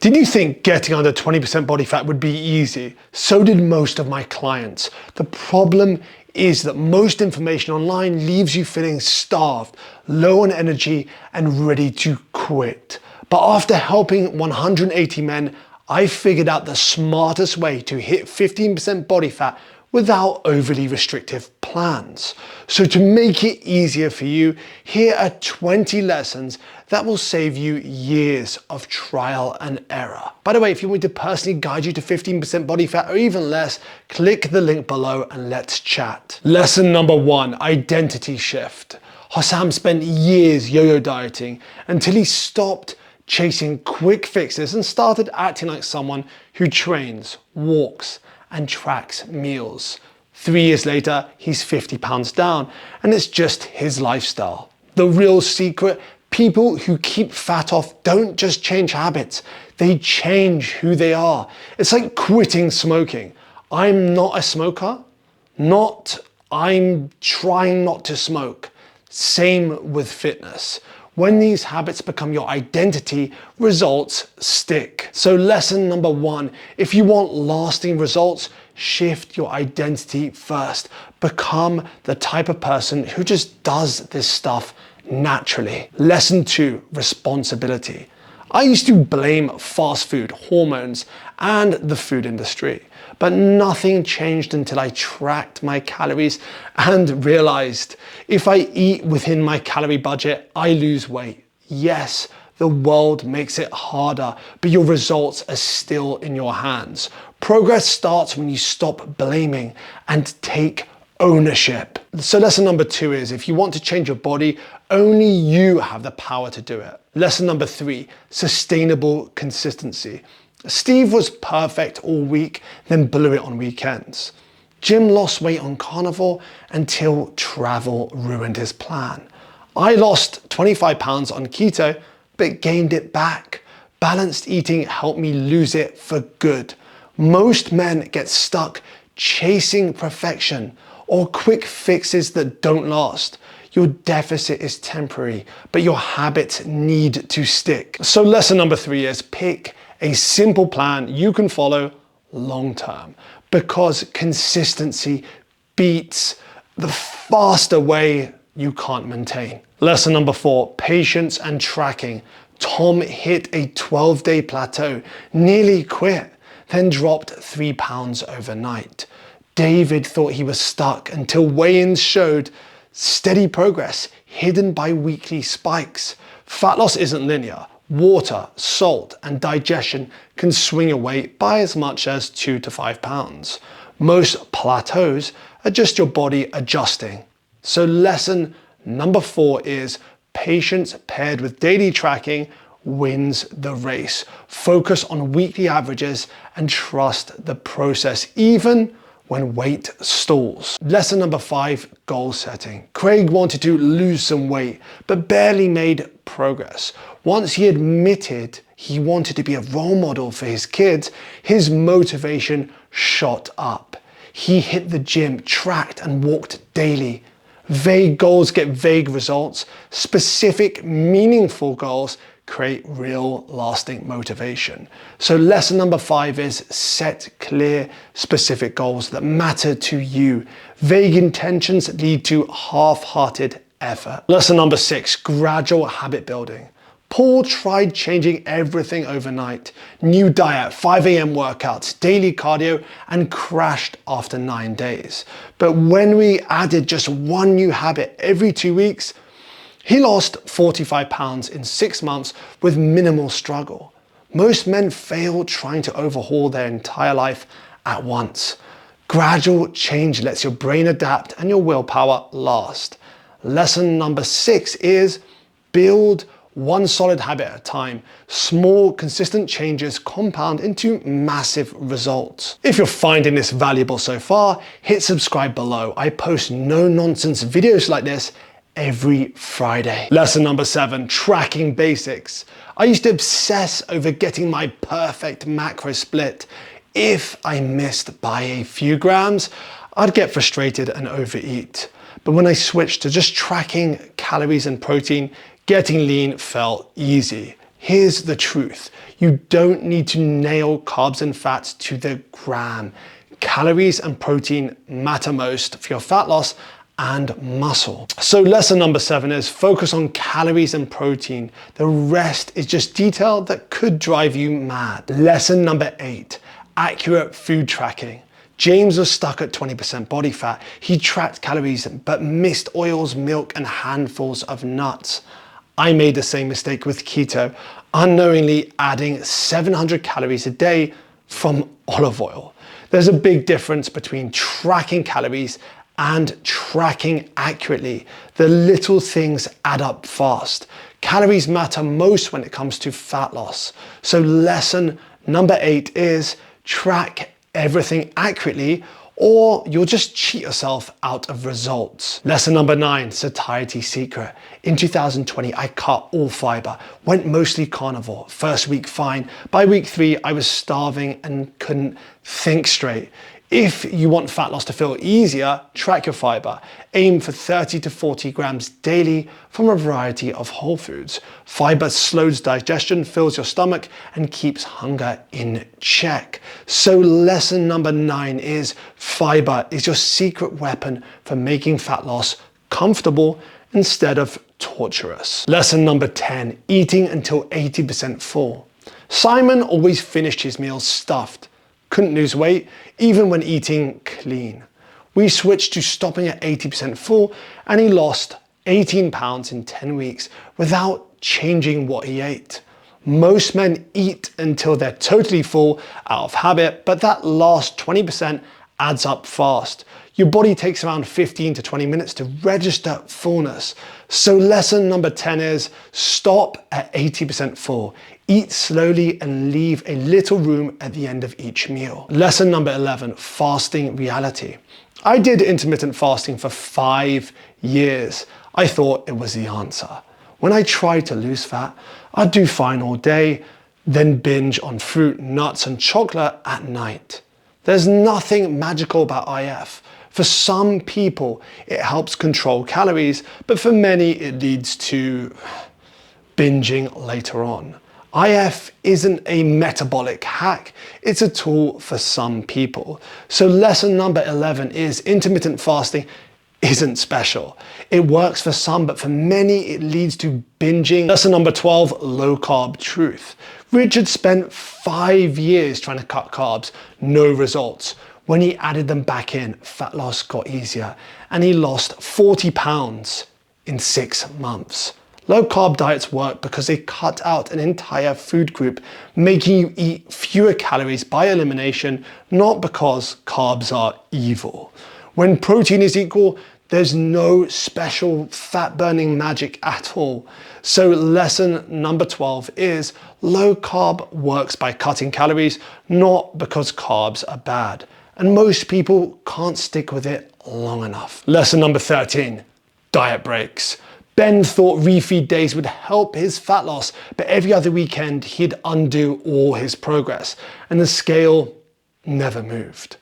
Did you think getting under 20% body fat would be easy? So did most of my clients. The problem is that most information online leaves you feeling starved, low on energy, and ready to quit. But after helping 180 men, I figured out the smartest way to hit 15% body fat without overly restrictive plans. So to make it easier for you, here are 20 lessons that will save you years of trial and error. By the way, if you want me to personally guide you to 15% body fat or even less, click the link below and let's chat. Lesson number 1, identity shift. Hossam spent years yo-yo dieting until he stopped chasing quick fixes and started acting like someone who trains, walks, and tracks meals. 3 years later, he's 50 pounds down, and it's just his lifestyle. The real secret: people who keep fat off don't just change habits, they change who they are. It's like quitting smoking. I'm not a smoker, I'm trying not to smoke. Same with fitness. When these habits become your identity, results stick. So lesson number 1, if you want lasting results, shift your identity first. Become the type of person who just does this stuff naturally. Lesson 2, responsibility. I used to blame fast food, hormones, and the food industry, but nothing changed until I tracked my calories and realized if I eat within my calorie budget, I lose weight. Yes, the world makes it harder, but your results are still in your hands. Progress starts when you stop blaming and take ownership. So lesson number 2 is, if you want to change your body, only you have the power to do it. Lesson number 3, sustainable consistency. Steve was perfect all week, then blew it on weekends. Jim lost weight on carnivore until travel ruined his plan. I lost 25 pounds on keto, but gained it back. Balanced eating helped me lose it for good. Most men get stuck chasing perfection or quick fixes that don't last. Your deficit is temporary, but your habits need to stick. So lesson number 3 is, pick a simple plan you can follow long term, because consistency beats the faster way you can't maintain. Lesson number 4, patience and tracking. Tom hit a 12-day plateau, nearly quit, then dropped 3 pounds overnight. David thought he was stuck until weigh-ins showed steady progress hidden by weekly spikes. Fat loss isn't linear. Water, salt, and digestion can swing your weight by as much as 2 to 5 pounds. Most plateaus are just your body adjusting. So lesson number 4 is, patience paired with daily tracking wins the race. Focus on weekly averages and trust the process, even when weight stalls. Lesson number 5, goal setting. Craig wanted to lose some weight, but barely made progress. Once he admitted he wanted to be a role model for his kids, his motivation shot up. He hit the gym, tracked and walked daily. Vague goals get vague results. Specific, meaningful goals create real, lasting motivation. So lesson number 5 is, set clear, specific goals that matter to you. Vague intentions lead to half-hearted effort. Lesson number 6, gradual habit building. Paul tried changing everything overnight. New diet, 5 a.m. workouts, daily cardio, and crashed after 9 days. But when we added just one new habit every 2 weeks, he lost 45 pounds in 6 months with minimal struggle. Most men fail trying to overhaul their entire life at once. Gradual change lets your brain adapt and your willpower last. Lesson number 6 is, build one solid habit at a time. Small, consistent changes compound into massive results. If you're finding this valuable so far, hit subscribe below. I post no-nonsense videos like this every Friday. Lesson number 7, tracking basics. I used to obsess over getting my perfect macro split. If I missed by a few grams, I'd get frustrated and overeat. But when I switched to just tracking calories and protein, getting lean felt easy. Here's the truth. You don't need to nail carbs and fats to the gram. Calories and protein matter most for your fat loss and muscle. So lesson number 7 is focus on calories and protein. The rest is just detail that could drive you mad. Lesson number 8, accurate food tracking. James was stuck at 20% body fat. He tracked calories but missed oils, milk, and handfuls of nuts. I made the same mistake with keto, unknowingly adding 700 calories a day from olive oil. There's a big difference between tracking calories and tracking accurately. The little things add up fast. Calories matter most when it comes to fat loss. So lesson number 8 is track everything accurately or you'll just cheat yourself out of results. Lesson number 9, satiety secret. In 2020, I cut all fiber, went mostly carnivore. First week fine. By week 3, I was starving and couldn't think straight. If you want fat loss to feel easier, track your fiber. Aim for 30 to 40 grams daily from a variety of whole foods. Fiber slows digestion, fills your stomach, and keeps hunger in check. So lesson number 9 is fiber is your secret weapon for making fat loss comfortable instead of torturous. Lesson number 10, eating until 80% full. Simon always finished his meals stuffed. Couldn't lose weight, even when eating clean. We switched to stopping at 80% full and he lost 18 pounds in 10 weeks without changing what he ate. Most men eat until they're totally full out of habit, but that last 20% adds up fast. Your body takes around 15 to 20 minutes to register fullness. So lesson number 10 is stop at 80% full. Eat slowly and leave a little room at the end of each meal. Lesson number 11, fasting reality. I did intermittent fasting for 5 years. I thought it was the answer. When I tried to lose fat, I'd do fine all day, then binge on fruit, nuts, and chocolate at night. There's nothing magical about IF. For some people, it helps control calories, but for many, it leads to binging later on. IF isn't a metabolic hack, it's a tool for some people. So lesson number 11 is intermittent fasting isn't special. It works for some, but for many, it leads to binging. Lesson number 12, low carb truth. Richard spent 5 years trying to cut carbs, no results. When he added them back in, fat loss got easier and he lost 40 pounds in 6 months. Low carb diets work because they cut out an entire food group, making you eat fewer calories by elimination, not because carbs are evil. When protein is equal, there's no special fat burning magic at all. So lesson number 12 is low carb works by cutting calories, not because carbs are bad. And most people can't stick with it long enough. Lesson number 13, diet breaks. Ben thought refeed days would help his fat loss, but every other weekend he'd undo all his progress and the scale never moved.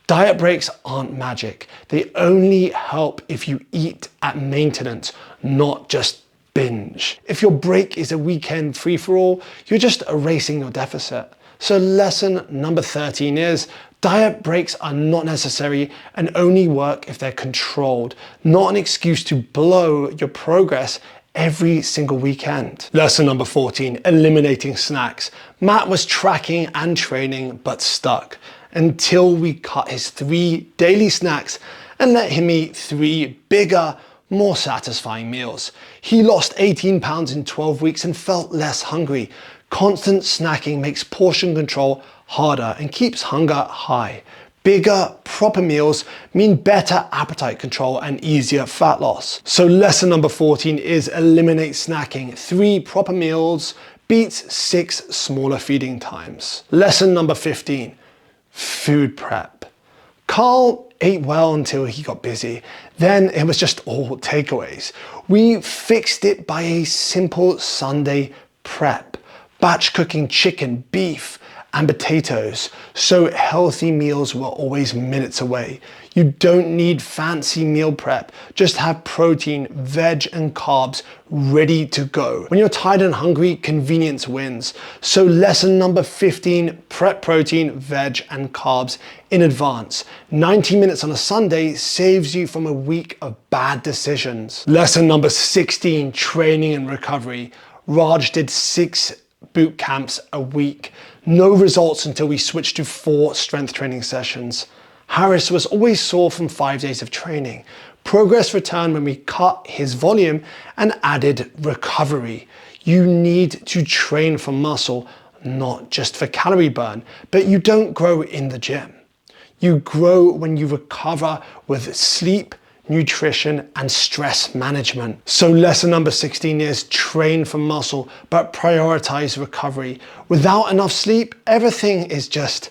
Diet breaks aren't magic. They only help if you eat at maintenance, not just binge. If your break is a weekend free-for-all, you're just erasing your deficit. So lesson number 13 is diet breaks are not necessary and only work if they're controlled, not an excuse to blow your progress every single weekend. Lesson number 14, eliminating snacks. Matt was tracking and training but stuck until we cut his 3 daily snacks and let him eat 3 bigger, more satisfying meals. He lost 18 pounds in 12 weeks and felt less hungry. Constant snacking makes portion control harder and keeps hunger high. Bigger, proper meals mean better appetite control and easier fat loss. So lesson number 14 is eliminate snacking. 3 proper meals beats 6 smaller feeding times. Lesson number 15, food prep. Carl ate well until he got busy. Then it was just all takeaways. We fixed it by a simple Sunday prep. Batch cooking chicken, beef, and potatoes, so healthy meals were always minutes away. You don't need fancy meal prep, just have protein, veg and carbs ready to go. When you're tired and hungry, convenience wins. So lesson number 15, prep protein, veg and carbs in advance. 90 minutes on a Sunday saves you from a week of bad decisions. Lesson number 16, training and recovery. Raj did 6 boot camps a week. No results until we switched to 4 strength training sessions. Harris was always sore from 5 days of training. Progress returned when we cut his volume and added recovery. You need to train for muscle, not just for calorie burn, but you don't grow in the gym. You grow when you recover with sleep, nutrition, and stress management. So lesson number 16 is train for muscle, but prioritize recovery. Without enough sleep, everything is just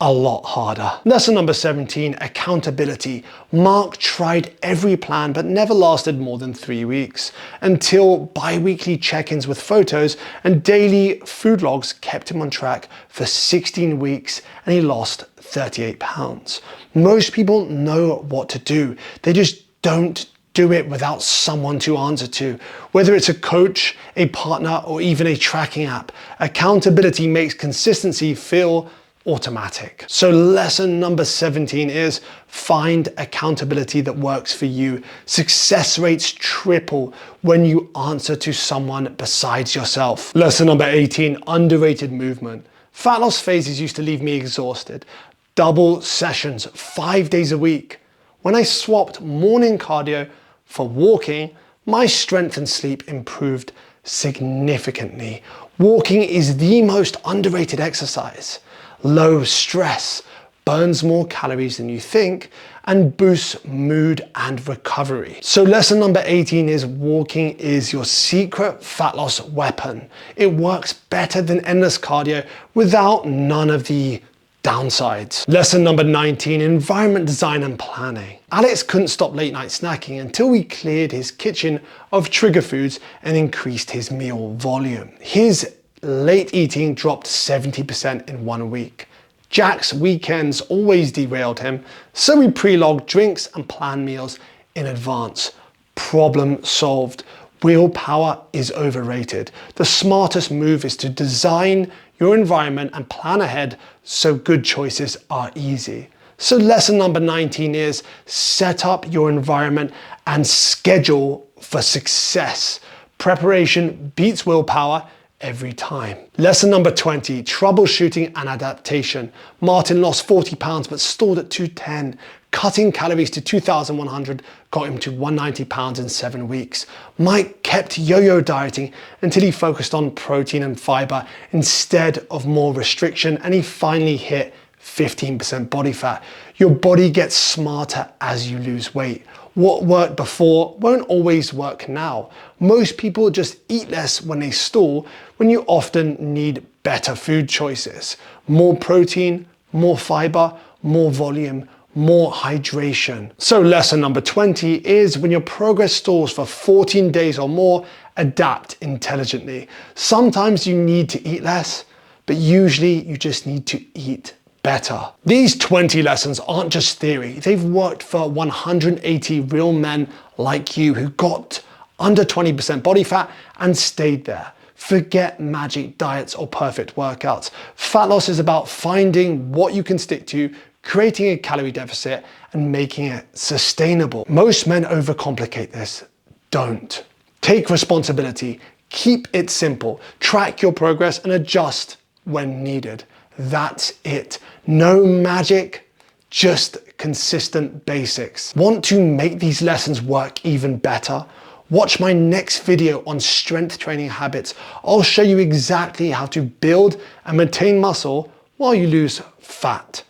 a lot harder. Lesson number 17, accountability. Mark tried every plan, but never lasted more than 3 weeks, until bi-weekly check-ins with photos and daily food logs kept him on track for 16 weeks, and he lost 38 pounds. Most people know what to do. They just don't do it without someone to answer to. Whether it's a coach, a partner, or even a tracking app, accountability makes consistency feel automatic. So lesson number 17 is find accountability that works for you. Success rates triple when you answer to someone besides yourself. Lesson number 18, underrated movement. Fat loss phases used to leave me exhausted. Double sessions, 5 days a week. When I swapped morning cardio for walking, my strength and sleep improved significantly. Walking is the most underrated exercise. Low stress, burns more calories than you think, and boosts mood and recovery. So lesson number 18 is walking is your secret fat loss weapon. It works better than endless cardio without none of the downsides. Lesson number 19, environment design and planning. Alex couldn't stop late night snacking until we cleared his kitchen of trigger foods and increased his meal volume. His late eating dropped 70% in 1 week. Jack's weekends always derailed him, so we pre-logged drinks and planned meals in advance. Problem solved. Willpower is overrated. The smartest move is to design your environment and plan ahead so good choices are easy. So lesson number 19 is set up your environment and schedule for success. Preparation beats willpower every time. Lesson number 20, troubleshooting and adaptation. Martin lost 40 pounds but stalled at 210. Cutting calories to 2,100 got him to 190 pounds in 7 weeks. Mike kept yo-yo dieting until he focused on protein and fiber instead of more restriction, and he finally hit 15% body fat. Your body gets smarter as you lose weight. What worked before won't always work now. Most people just eat less when they stall, when you often need better food choices. More protein, more fiber, more volume, more hydration. So lesson number 20 is when your progress stalls for 14 days or more, adapt intelligently. Sometimes you need to eat less, but usually you just need to eat better. These 20 lessons aren't just theory. They've worked for 180 real men like you who got under 20% body fat and stayed there. Forget magic diets or perfect workouts. Fat loss is about finding what you can stick to, creating a calorie deficit, and making it sustainable. Most men overcomplicate this. Don't. Take responsibility. Keep it simple. Track your progress and adjust when needed. That's it. No magic, just consistent basics. Want to make these lessons work even better? Watch my next video on strength training habits. I'll show you exactly how to build and maintain muscle while you lose fat.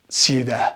See you there.